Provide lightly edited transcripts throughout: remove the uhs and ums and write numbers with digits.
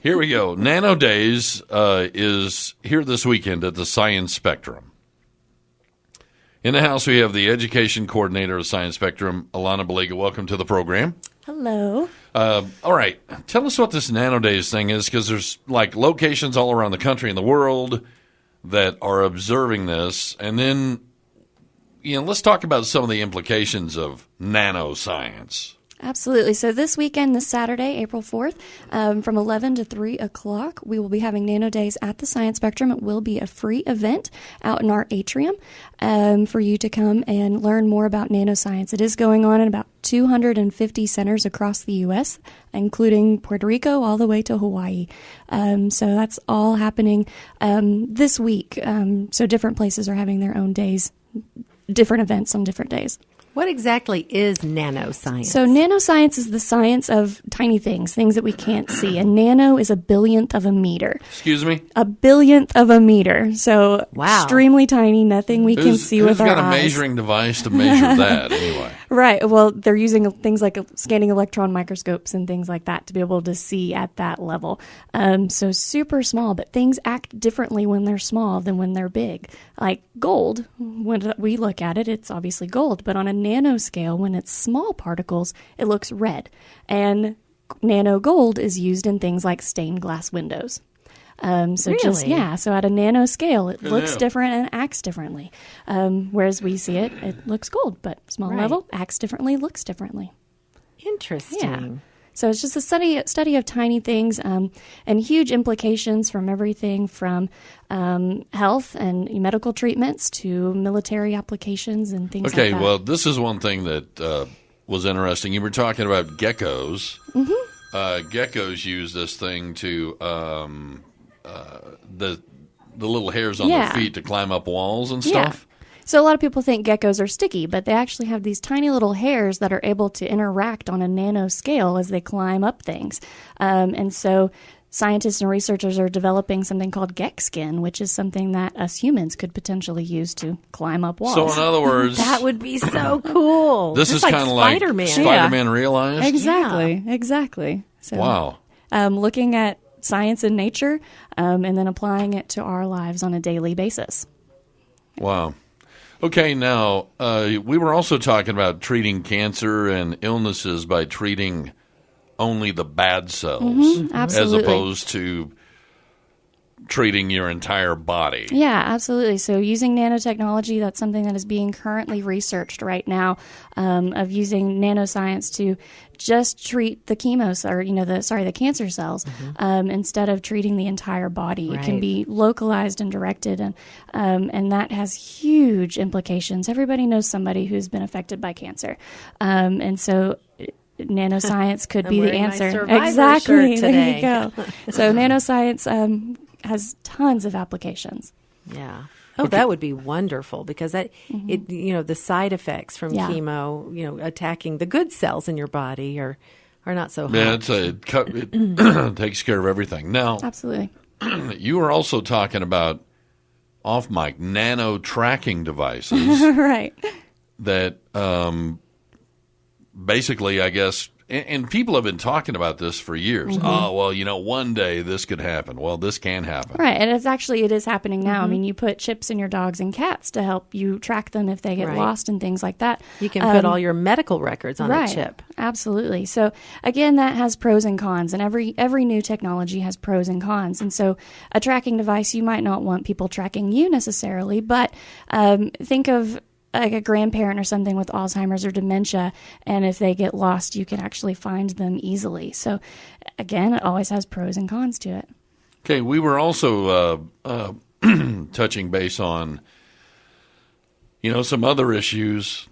Here we go. Nano Days is here this weekend at the Science Spectrum. In the house, we have the education coordinator of Science Spectrum, Alana Baliga. Welcome to the program. Hello. All right. Tell us what this Nano Days thing is, because there's like locations all around the country and the world that are observing this. And then, let's talk about some of the implications of nanoscience. Absolutely. So this weekend, this Saturday, April 4th, from 11 to 3 o'clock, we will be having Nano Days at the Science Spectrum. It will be a free event out in our atrium for you to come and learn more about nanoscience. It is going on in about 250 centers across the U.S., including Puerto Rico all the way to Hawaii. So that's all happening this week. So different places are having their own days, different events on different days. What exactly is nanoscience? So nanoscience is the science of tiny things that we can't see. A nano is a billionth of a meter. Excuse me? A billionth of a meter. So extremely tiny, nothing we can see with our eyes. Who's got a measuring device to measure that anyway? Right. Well, they're using things like scanning electron microscopes and things like that to be able to see at that level. So super small, but things act differently when they're small than when they're big. Like gold, when we look at it, it's obviously gold, but on a nanoscale, when it's small particles, it looks red. And nano gold is used in things like stained glass windows. So really? So at a nanoscale, it looks different and acts differently. Whereas we see it looks gold, but small level acts differently, looks differently. Interesting. Yeah. So it's just a study of tiny things and huge implications from everything from health and medical treatments to military applications and things like that. Okay, well, this is one thing that was interesting. You were talking about geckos. Mm-hmm. Geckos use this thing to the little hairs on their feet to climb up walls and stuff. So a lot of people think geckos are sticky, but they actually have these tiny little hairs that are able to interact on a nano scale as they climb up things. And so scientists and researchers are developing something called geck skin, which is something that us humans could potentially use to climb up walls. So in other words, that would be so cool. This is kind of like Spider-Man realized? Exactly. So, wow. Looking at science and nature and then applying it to our lives on a daily basis. Wow. Okay, now, we were also talking about treating cancer and illnesses by treating only the bad cells as opposed to treating your entire body. Yeah, absolutely. So using nanotechnology, that's something that is being currently researched right now, of using nanoscience to just treat the the cancer cells, instead of treating the entire body. Right. It can be localized and directed, and that has huge implications. Everybody knows somebody who's been affected by cancer, and so nanoscience could be the answer. Exactly. There you go. So nanoscience has tons of applications. Yeah. Oh, that would be wonderful because that the side effects from chemo, attacking the good cells in your body are not so high. Yeah, it takes care of everything. Now, absolutely. You were also talking about off mic nano tracking devices, right? That basically, I guess. And people have been talking about this for years. Mm-hmm. Oh, well, one day this could happen. Well, this can happen. Right, and it is happening now. Mm-hmm. I mean, you put chips in your dogs and cats to help you track them if they get lost and things like that. You can put all your medical records on a chip. Absolutely. So, again, that has pros and cons, and every new technology has pros and cons. And so a tracking device, you might not want people tracking you necessarily, but think of like a grandparent or something with Alzheimer's or dementia, and if they get lost, you can actually find them easily. So, again, it always has pros and cons to it. Okay, we were also touching base on, some other issues.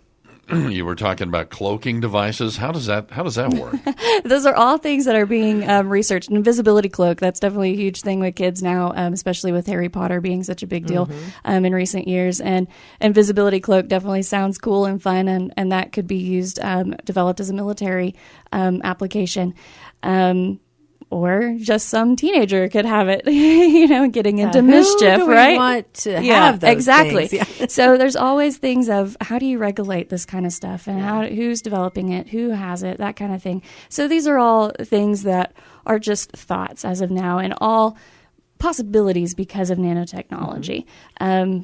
You were talking about cloaking devices. How does that work? Those are all things that are being researched. An invisibility cloak, that's definitely a huge thing with kids now, especially with Harry Potter being such a big deal in recent years. And invisibility cloak definitely sounds cool and fun, and that could be used, developed as a military application. or just some teenager could have it, getting into mischief, who do right? We want to have those exactly. things? Yeah. So there's always things of how do you regulate this kind of stuff, and who's developing it, who has it, that kind of thing. So these are all things that are just thoughts as of now, and all possibilities because of nanotechnology.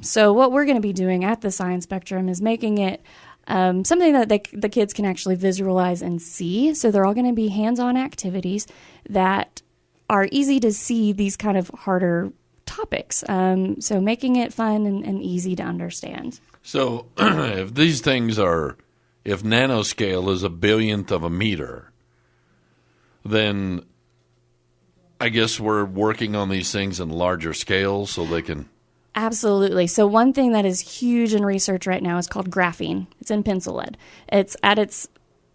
So what we're going to be doing at the Science Spectrum is making it something that the kids can actually visualize and see. So they're all going to be hands-on activities that are easy to see these kind of harder topics. So making it fun and easy to understand. So if these things if nanoscale is a billionth of a meter, then I guess we're working on these things in larger scales so they can... Absolutely. So one thing that is huge in research right now is called graphene. It's in pencil lead. It's at its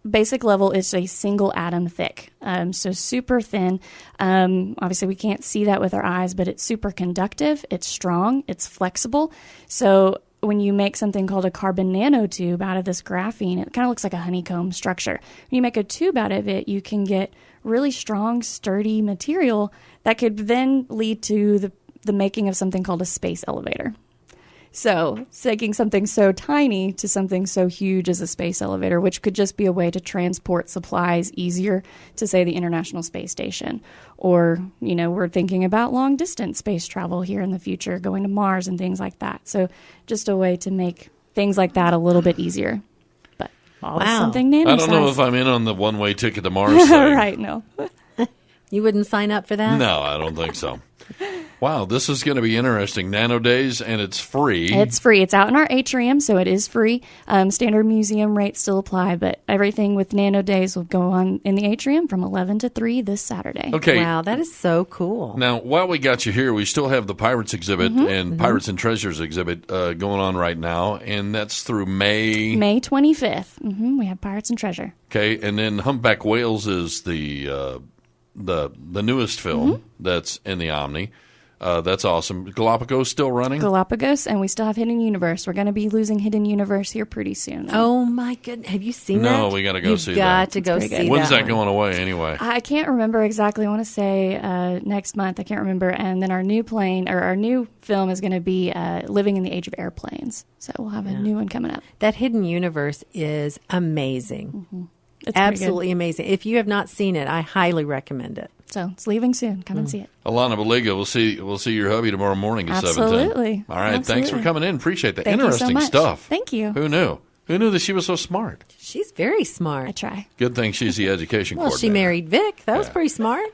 basic level, it's a single atom thick, so super thin. Obviously, we can't see that with our eyes, but it's super conductive, it's strong, it's flexible. So when you make something called a carbon nanotube out of this graphene, it kind of looks like a honeycomb structure. When you make a tube out of it, you can get really strong, sturdy material that could then lead to the making of something called a space elevator. So taking something so tiny to something so huge as a space elevator, which could just be a way to transport supplies easier to, say, the International Space Station. Or, we're thinking about long-distance space travel here in the future, going to Mars and things like that. So just a way to make things like that a little bit easier. But always something nano-sized. I don't know if I'm in on the one-way ticket to Mars thing. Right, no. You wouldn't sign up for that? No, I don't think so. Wow, this is going to be interesting. Nano Days, and it's free. It's free. It's out in our atrium, so it is free. Standard museum rates still apply, but everything with Nano Days will go on in the atrium from 11 to 3 this Saturday. Okay. Wow, that is so cool. Now, while we got you here, we still have the Pirates exhibit and Pirates and Treasures exhibit going on right now, and that's through May 25th. We have Pirates and Treasure. Okay, and then Humpback Whales is the newest film that's in the Omni. That's awesome. Galapagos still running? Galapagos, and we still have Hidden Universe. We're going to be losing Hidden Universe here pretty soon. Oh, my goodness. Have you seen that? No, we got to go see that. You've got to go see that. When's that going away anyway? I can't remember exactly. I want to say next month. I can't remember. And then our new film is going to be Living in the Age of Airplanes. So we'll have a new one coming up. That Hidden Universe is amazing. It's absolutely amazing. If you have not seen it, I highly recommend it. So it's leaving soon. Come and see it. Alana Baliga, we'll see your hubby tomorrow morning at 7:10. Absolutely. All right, thanks for coming in. Appreciate that. Thank Interesting you so much. stuff. Thank you. Who knew? Who knew that she was so smart? She's very smart. I try. Good thing she's the education Well, coordinator. she married Vic. That was pretty smart.